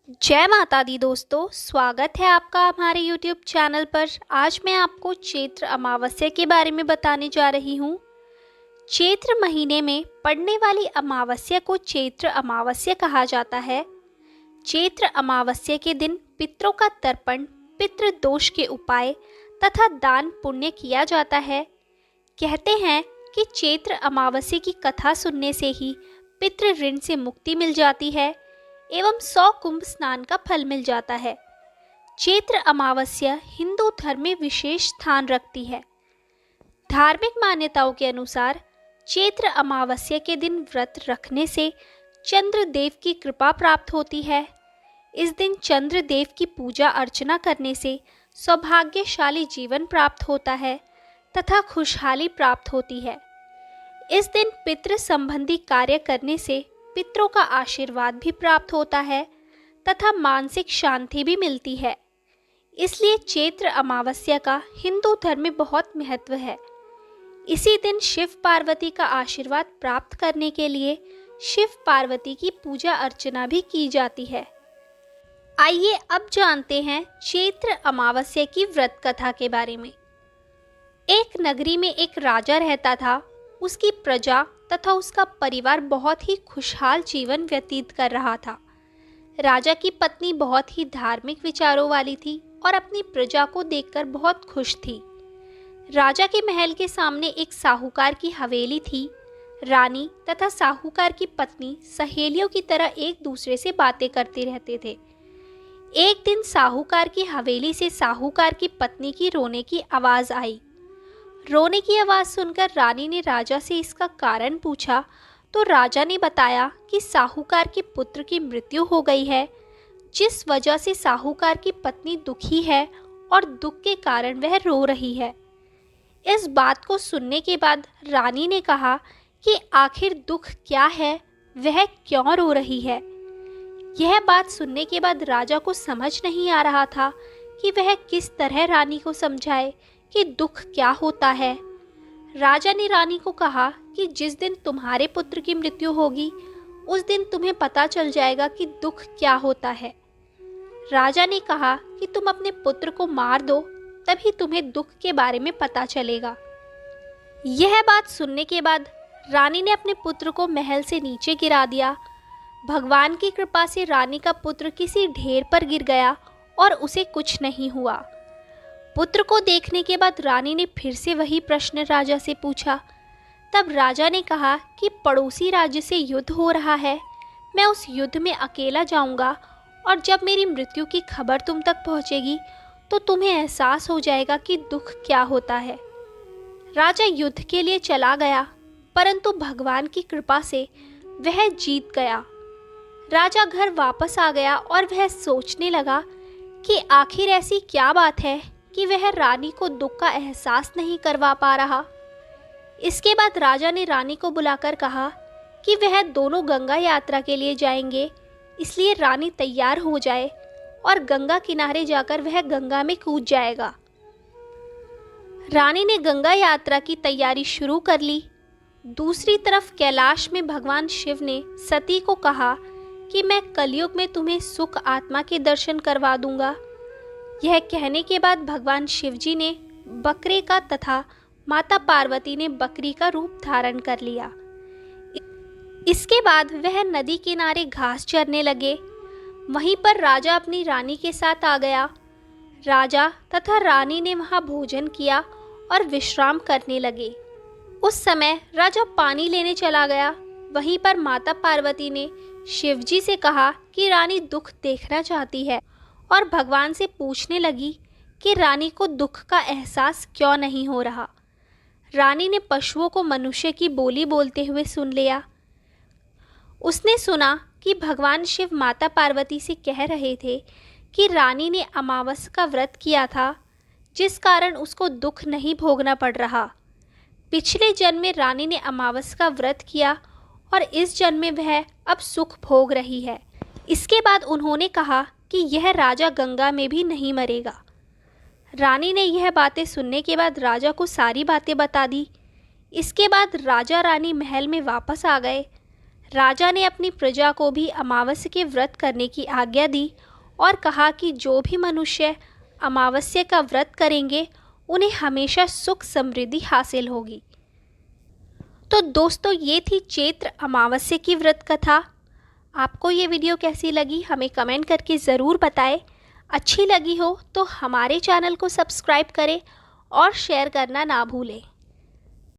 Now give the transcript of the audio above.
जय माता दी दोस्तों, स्वागत है आपका हमारे YouTube चैनल पर। आज मैं आपको चैत्र अमावस्या के बारे में बताने जा रही हूँ। चैत्र महीने में पड़ने वाली अमावस्या को चैत्र अमावस्या कहा जाता है। चैत्र अमावस्या के दिन पितरों का तर्पण, पितृ दोष के उपाय तथा दान पुण्य किया जाता है। कहते हैं कि चैत्र अमावस्या की कथा सुनने से ही पितृ ऋण से मुक्ति मिल जाती है एवं 100 कुंभ स्नान का फल मिल जाता है। चैत्र अमावस्या हिंदू धर्म में विशेष स्थान रखती है। धार्मिक मान्यताओं के अनुसार चैत्र अमावस्या के दिन व्रत रखने से चंद्रदेव की कृपा प्राप्त होती है। इस दिन चंद्रदेव की पूजा अर्चना करने से सौभाग्यशाली जीवन प्राप्त होता है तथा खुशहाली प्राप्त होती है। इस दिन पितृ संबंधी कार्य करने से पितरों का आशीर्वाद भी प्राप्त होता है तथा मानसिक शांति भी मिलती है। इसलिए चैत्र अमावस्या का हिंदू धर्म में बहुत महत्व है। इसी दिन शिव पार्वती का आशीर्वाद प्राप्त करने के लिए शिव पार्वती की पूजा अर्चना भी की जाती है। आइए अब जानते हैं चैत्र अमावस्या की व्रत कथा के बारे में। एक नगरी में एक राजा रहता था। उसकी प्रजा तथा उसका परिवार बहुत ही खुशहाल जीवन व्यतीत कर रहा था। राजा की पत्नी बहुत ही धार्मिक विचारों वाली थी और अपनी प्रजा को देखकर बहुत खुश थी। राजा के महल के सामने एक साहूकार की हवेली थी। रानी तथा साहूकार की पत्नी सहेलियों की तरह एक दूसरे से बातें करते रहते थे। एक दिन साहूकार की हवेली से साहूकार की पत्नी की रोने की आवाज़ आई। रोने की आवाज़ सुनकर रानी ने राजा से इसका कारण पूछा तो राजा ने बताया कि साहूकार के पुत्र की मृत्यु हो गई है, जिस वजह से साहूकार की पत्नी दुखी है और दुख के कारण वह रो रही है। इस बात को सुनने के बाद रानी ने कहा कि आखिर दुख क्या है, वह क्यों रो रही है। यह बात सुनने के बाद राजा को समझ नहीं आ रहा था कि वह किस तरह रानी को समझाए कि दुख क्या होता है। राजा ने रानी को कहा कि जिस दिन तुम्हारे पुत्र की मृत्यु होगी उस दिन तुम्हें पता चल जाएगा कि दुख क्या होता है। राजा ने कहा कि तुम अपने पुत्र को मार दो, तभी तुम्हें दुख के बारे में पता चलेगा। यह बात सुनने के बाद रानी ने अपने पुत्र को महल से नीचे गिरा दिया। भगवान की कृपा से रानी का पुत्र किसी ढेर पर गिर गया और उसे कुछ नहीं हुआ। पुत्र को देखने के बाद रानी ने फिर से वही प्रश्न राजा से पूछा। तब राजा ने कहा कि पड़ोसी राज्य से युद्ध हो रहा है, मैं उस युद्ध में अकेला जाऊंगा और जब मेरी मृत्यु की खबर तुम तक पहुंचेगी तो तुम्हें एहसास हो जाएगा कि दुख क्या होता है। राजा युद्ध के लिए चला गया, परंतु भगवान की कृपा से वह जीत गया। राजा घर वापस आ गया और वह सोचने लगा कि आखिर ऐसी क्या बात है कि वह रानी को दुख का एहसास नहीं करवा पा रहा। इसके बाद राजा ने रानी को बुलाकर कहा कि वह दोनों गंगा यात्रा के लिए जाएंगे, इसलिए रानी तैयार हो जाए और गंगा किनारे जाकर वह गंगा में कूद जाएगा। रानी ने गंगा यात्रा की तैयारी शुरू कर ली। दूसरी तरफ कैलाश में भगवान शिव ने सती को कहा कि मैं कलयुग में तुम्हें सुख आत्मा के दर्शन करवा दूंगा। यह कहने के बाद भगवान शिवजी ने बकरे का तथा माता पार्वती ने बकरी का रूप धारण कर लिया। इसके बाद वह नदी किनारे घास चरने लगे। वहीं पर राजा अपनी रानी के साथ आ गया। राजा तथा रानी ने वहां भोजन किया और विश्राम करने लगे। उस समय राजा पानी लेने चला गया। वहीं पर माता पार्वती ने शिवजी से कहा कि रानी दुख देखना चाहती है और भगवान से पूछने लगी कि रानी को दुख का एहसास क्यों नहीं हो रहा। रानी ने पशुओं को मनुष्य की बोली बोलते हुए सुन लिया। उसने सुना कि भगवान शिव माता पार्वती से कह रहे थे कि रानी ने अमावस्या का व्रत किया था, जिस कारण उसको दुख नहीं भोगना पड़ रहा। पिछले जन्म में रानी ने अमावस्या का व्रत किया और इस जन्म में वह अब सुख भोग रही है। इसके बाद उन्होंने कहा कि यह राजा गंगा में भी नहीं मरेगा। रानी ने यह बातें सुनने के बाद राजा को सारी बातें बता दी। इसके बाद राजा रानी महल में वापस आ गए। राजा ने अपनी प्रजा को भी अमावस्या के व्रत करने की आज्ञा दी और कहा कि जो भी मनुष्य अमावस्या का व्रत करेंगे उन्हें हमेशा सुख समृद्धि हासिल होगी। तो दोस्तों, ये थी चैत्र अमावस्या की व्रत कथा। आपको ये वीडियो कैसी लगी हमें कमेंट करके ज़रूर बताएं। अच्छी लगी हो तो हमारे चैनल को सब्सक्राइब करें और शेयर करना ना भूलें।